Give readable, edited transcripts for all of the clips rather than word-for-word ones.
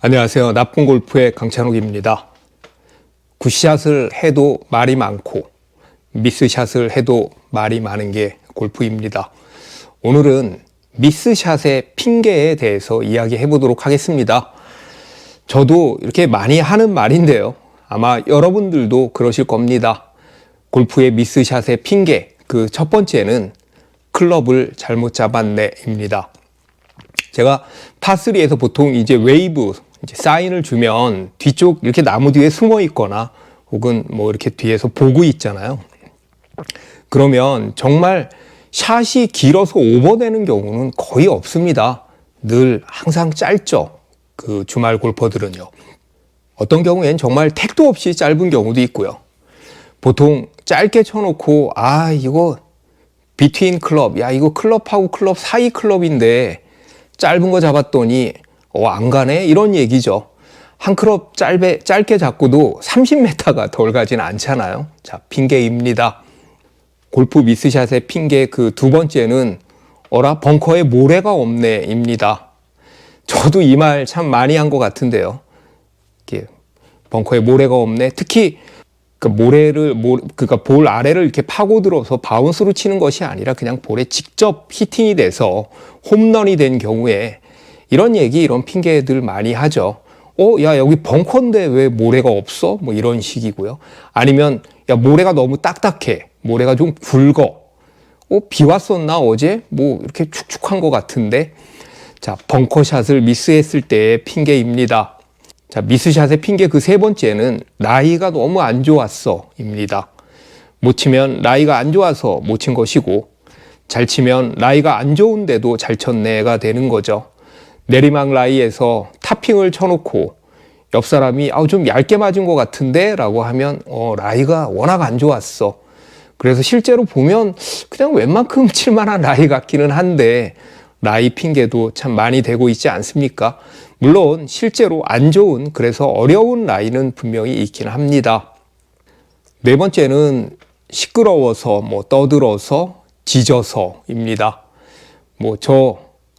안녕하세요. 나쁜 골프의 강찬욱입니다. 굿샷을 해도 말이 많고 미스샷을 해도 말이 많은 게 골프입니다. 오늘은 미스샷의 핑계에 대해서 이야기해 보도록 하겠습니다. 저도 이렇게 많이 하는 말인데요. 아마 여러분들도 그러실 겁니다. 골프의 미스샷의 핑계, 그 첫 번째는 클럽을 잘못 잡았네입니다. 제가 파3에서 보통 이제 웨이브, 사인을 주면 뒤쪽 이렇게 나무 뒤에 숨어 있거나 혹은 뭐 이렇게 뒤에서 보고 있잖아요. 그러면 정말 샷이 길어서 오버되는 경우는 거의 없습니다. 늘 항상 짧죠. 그 주말 골퍼들은요. 어떤 경우엔 정말 택도 없이 짧은 경우도 있고요. 보통 짧게 쳐놓고 이거 비트윈 클럽, 이거 클럽하고 클럽 사이 클럽인데 짧은 거 잡았더니 안 가네? 이런 얘기죠. 한 클럽 짧게 잡고도 30m가 덜 가진 않잖아요. 자, 핑계입니다. 골프 미스샷의 핑계 그 두 번째는 벙커에 모래가 없네입니다. 저도 이 말 참 많이 한 것 같은데요. 이렇게 벙커에 모래가 없네. 특히 그러니까 볼 아래를 이렇게 파고들어서 바운스로 치는 것이 아니라 그냥 볼에 직접 히팅이 돼서 홈런이 된 경우에 이런 핑계들 많이 하죠. 여기 벙커인데 왜 모래가 없어? 뭐 이런 식이고요. 아니면, 모래가 너무 딱딱해. 모래가 좀 굵어. 비 왔었나, 어제? 뭐 이렇게 축축한 것 같은데. 자, 벙커샷을 미스했을 때의 핑계입니다. 자, 미스샷의 핑계 그 세 번째는 라이가 너무 안 좋았어입니다. 못 치면 라이가 안 좋아서 못 친 것이고, 잘 치면 라이가 안 좋은데도 잘 쳤네가 되는 거죠. 내리막 라이에서 타핑을 쳐놓고 옆 사람이 좀 얇게 맞은 것 같은데 라고 하면 라이가 워낙 안 좋았어. 그래서 실제로 보면 그냥 웬만큼 칠만한 라이 같기는 한데 라이 핑계도 참 많이 되고 있지 않습니까? 물론 실제로 안 좋은, 그래서 어려운 라이는 분명히 있긴 합니다. 네 번째는 시끄러워서, 떠들어서, 짖어서입니다.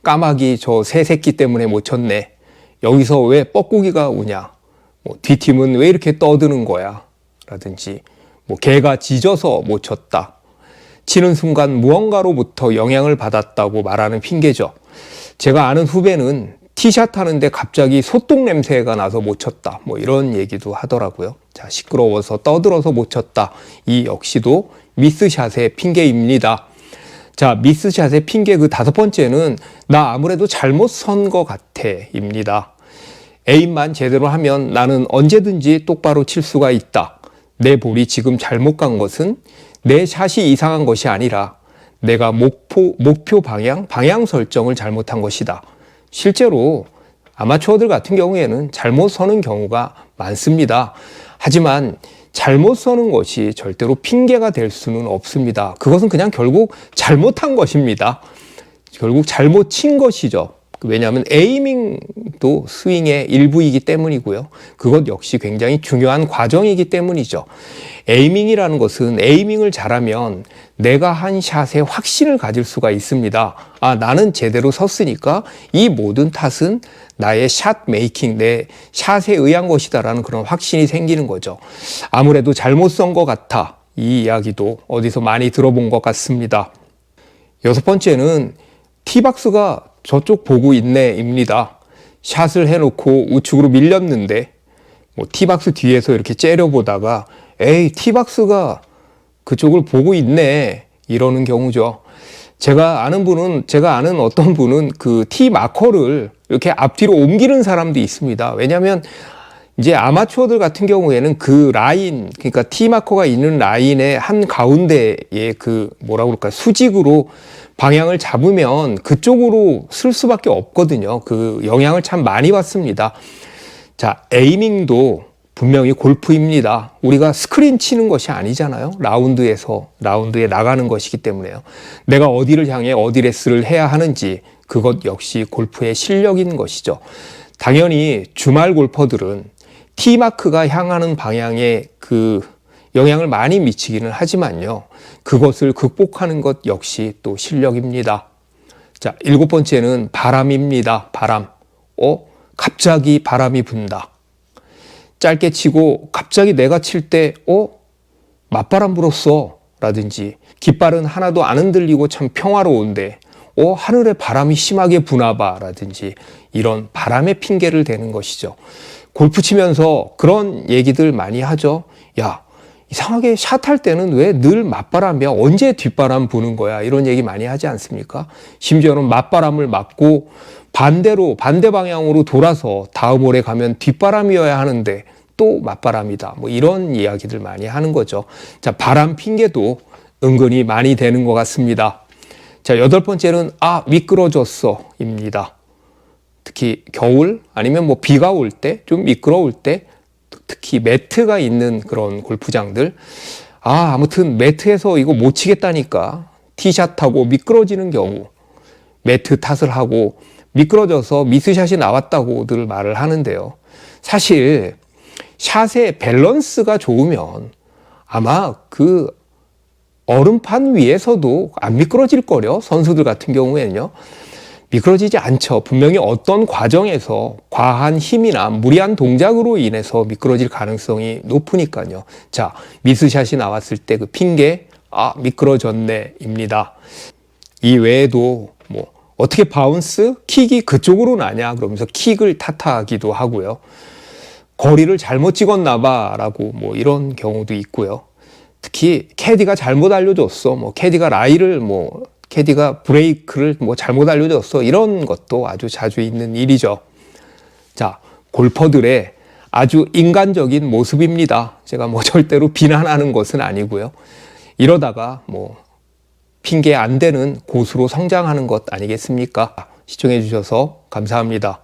까마귀 저 새 새끼 때문에 못 쳤네. 여기서 왜 뻐꾸기가 우냐. 뒷팀은 왜 이렇게 떠드는 거야. 라든지 개가 짖어서 못 쳤다. 치는 순간 무언가로부터 영향을 받았다고 말하는 핑계죠. 제가 아는 후배는 티샷 하는데 갑자기 소똥 냄새가 나서 못 쳤다. 이런 얘기도 하더라고요. 자, 시끄러워서 떠들어서 못 쳤다. 이 역시도 미스샷의 핑계입니다. 자, 미스샷의 핑계 그 다섯 번째는 나 아무래도 잘못 선 것 같아입니다. 에임만 제대로 하면 나는 언제든지 똑바로 칠 수가 있다. 내 볼이 지금 잘못 간 것은 내 샷이 이상한 것이 아니라 내가 목표 방향 설정을 잘못한 것이다. 실제로 아마추어들 같은 경우에는 잘못 서는 경우가 많습니다. 하지만 잘못 서는 것이 절대로 핑계가 될 수는 없습니다. 그것은 그냥 결국 잘못한 것입니다. 결국 잘못 친 것이죠. 왜냐하면 에이밍도 스윙의 일부이기 때문이고요. 그것 역시 굉장히 중요한 과정이기 때문이죠. 에이밍이라는 것은 에이밍을 잘하면 내가 한 샷에 확신을 가질 수가 있습니다. 나는 제대로 섰으니까 이 모든 탓은 나의 샷 메이킹, 내 샷에 의한 것이다라는 그런 확신이 생기는 거죠. 아무래도 잘못 선 것 같아. 이 이야기도 어디서 많이 들어본 것 같습니다. 여섯 번째는 티박스가 저쪽 보고 있네입니다. 샷을 해놓고 우측으로 밀렸는데 티박스 뒤에서 이렇게 째려보다가 티박스가 그쪽을 보고 있네 이러는 경우죠. 제가 아는 어떤 분은 그 티 마커를 이렇게 앞뒤로 옮기는 사람도 있습니다. 왜냐하면 이제 아마추어들 같은 경우에는 그 라인, 그러니까 티 마커가 있는 라인의 한 가운데에 수직으로 방향을 잡으면 그쪽으로 쓸 수밖에 없거든요. 그 영향을 참 많이 받습니다. 자, 에이밍도 분명히 골프입니다. 우리가 스크린 치는 것이 아니잖아요. 라운드에 나가는 것이기 때문에요. 내가 어디를 향해 어디 레스를 해야 하는지 그것 역시 골프의 실력인 것이죠. 당연히 주말 골퍼들은 티마크가 향하는 방향에 그 영향을 많이 미치기는 하지만요. 그것을 극복하는 것 역시 또 실력입니다. 자, 일곱 번째는 바람입니다. 바람. 갑자기 바람이 분다. 짧게 치고 갑자기 내가 칠 때 맞바람 불었어 라든지 깃발은 하나도 안 흔들리고 참 평화로운데 하늘에 바람이 심하게 부나 봐 라든지 이런 바람의 핑계를 대는 것이죠. 골프 치면서 그런 얘기들 많이 하죠. 야, 이상하게 샷할 때는 왜 늘 맞바람이야? 언제 뒷바람 부는 거야? 이런 얘기 많이 하지 않습니까? 심지어는 맞바람을 맞고 반대로 반대 방향으로 돌아서 다음 홀에 가면 뒷바람이어야 하는데 또 맞바람이다. 뭐 이런 이야기들 많이 하는 거죠. 자, 바람 핑계도 은근히 많이 되는 것 같습니다. 자, 8번째는 미끄러졌어입니다. 특히 겨울 아니면 뭐 비가 올 때 좀 미끄러울 때 특히 매트가 있는 그런 골프장들 아무튼 매트에서 이거 못 치겠다니까 티샷하고 미끄러지는 경우 매트 탓을 하고 미끄러져서 미스샷이 나왔다고 늘 말을 하는데요. 사실 샷의 밸런스가 좋으면 아마 그 얼음판 위에서도 안 미끄러질 거려. 선수들 같은 경우에는요. 미끄러지지 않죠. 분명히 어떤 과정에서 과한 힘이나 무리한 동작으로 인해서 미끄러질 가능성이 높으니까요. 자, 미스샷이 나왔을 때 그 핑계 미끄러졌네입니다. 이 외에도 뭐 어떻게 바운스 킥이 그쪽으로 나냐 그러면서 킥을 탓하기도 하고요. 거리를 잘못 찍었나 봐 라고 뭐 이런 경우도 있고요. 특히 캐디가 잘못 알려줬어. 뭐 캐디가 캐디가 브레이크를 잘못 알려줬어. 이런 것도 아주 자주 있는 일이죠. 자, 골퍼들의 아주 인간적인 모습입니다. 제가 절대로 비난하는 것은 아니고요. 이러다가 핑계 안 되는 고수로 성장하는 것 아니겠습니까? 시청해 주셔서 감사합니다.